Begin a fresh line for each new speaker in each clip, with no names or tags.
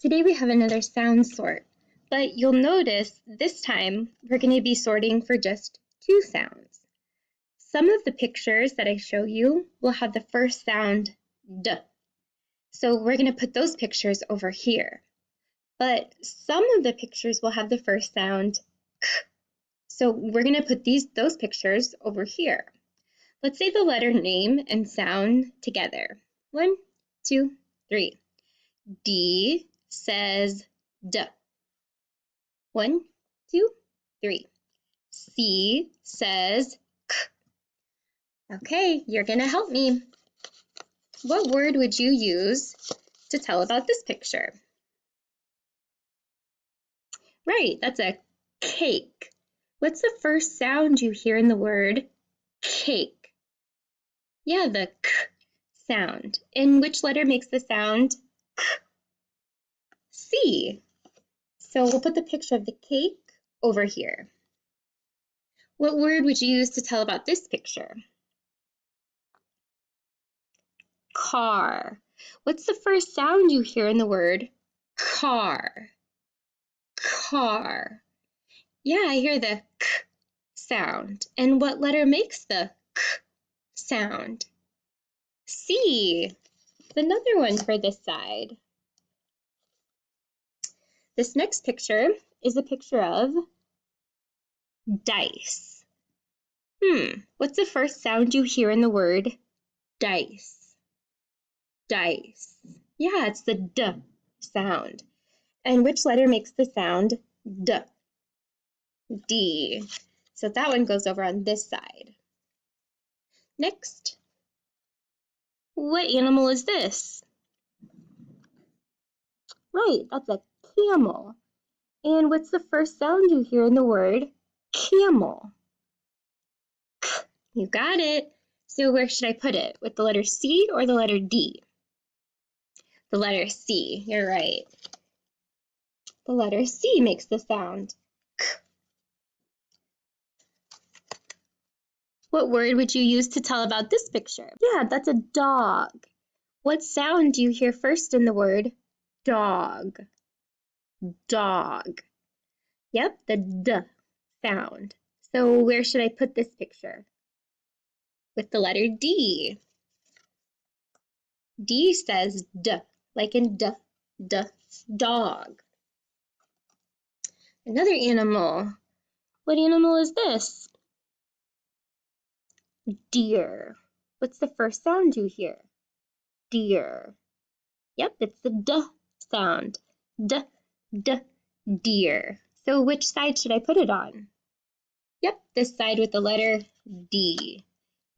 Today we have another sound sort, but you'll notice this time we're going to be sorting for just two sounds. Some of the pictures that I show you will have the first sound D. So we're going to put those pictures over here. But some of the pictures will have the first sound K. So we're going to put those pictures over here. Let's say the letter name and sound together. 1, 2, 3. D says D. 1, 2, 3. C says K. Okay, you're going to help me. What word would you use to tell about this picture? Right, that's a cake. What's the first sound you hear in the word cake? Yeah, the K sound. And which letter makes the sound K? C. So we'll put the picture of the cake over here. What word would you use to tell about this picture? Car. What's the first sound you hear in the word car? Car. Yeah, I hear the K sound. And what letter makes the K sound? C. Another one for this side. This next picture is a picture of dice. What's the first sound you hear in the word dice? Dice. Yeah, it's the D sound. And which letter makes the sound D? D. So that one goes over on this side. Next. What animal is this? Right, that's a camel. And what's the first sound you hear in the word camel? K. You got it. So where should I put it? With the letter C or the letter D? The letter C, you're right. The letter C makes the sound K. What word would you use to tell about this picture? Yeah, that's a dog. What sound do you hear first in the word dog? Dog. Yep, the D sound. So where should I put this picture? With the letter D. D says D, like in D, dog. Another animal. What animal is this? Deer. What's the first sound you hear? Deer. Yep, it's the D sound. D, deer. So which side should I put it on? Yep, this side with the letter D.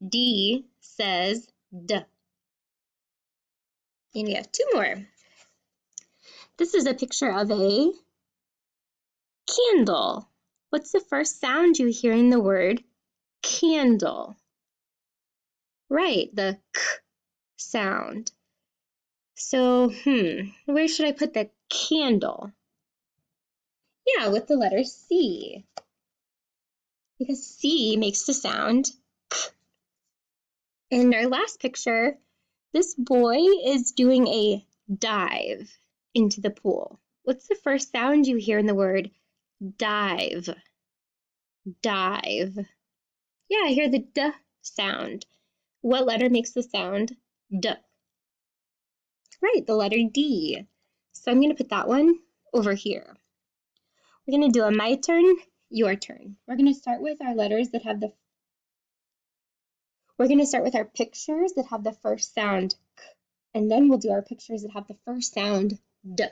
D says D. And we have two more. This is a picture of a candle. What's the first sound you hear in the word candle? Right, the K sound. So, where should I put the candle? Yeah, with the letter C. Because C makes the sound K. In our last picture, this boy is doing a dive into the pool. What's the first sound you hear in the word dive? Dive. Yeah, I hear the D sound. What letter makes the sound D? Right, the letter D. So I'm going to put that one over here. We're going to do a my turn, your turn. We're going to start with our letters that have we're going to start with our pictures that have the first sound K, and then we'll do our pictures that have the first sound D.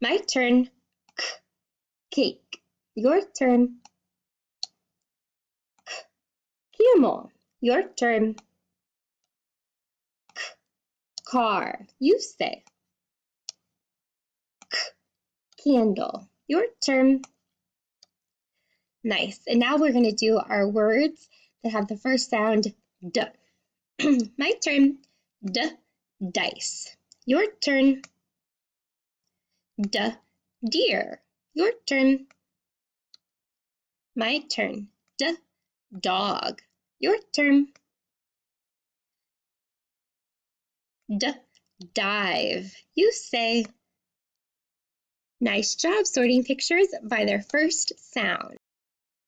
My turn, K, cake. Your turn, K, camel. Your turn, K, car. You say, K, candle. Your turn. Nice. And now we're going to do our words that have the first sound D. My turn, D, dice. Your turn, D, deer. Your turn. My turn, D, dog. Your turn, D, dive. You say. Nice job sorting pictures by their first sound.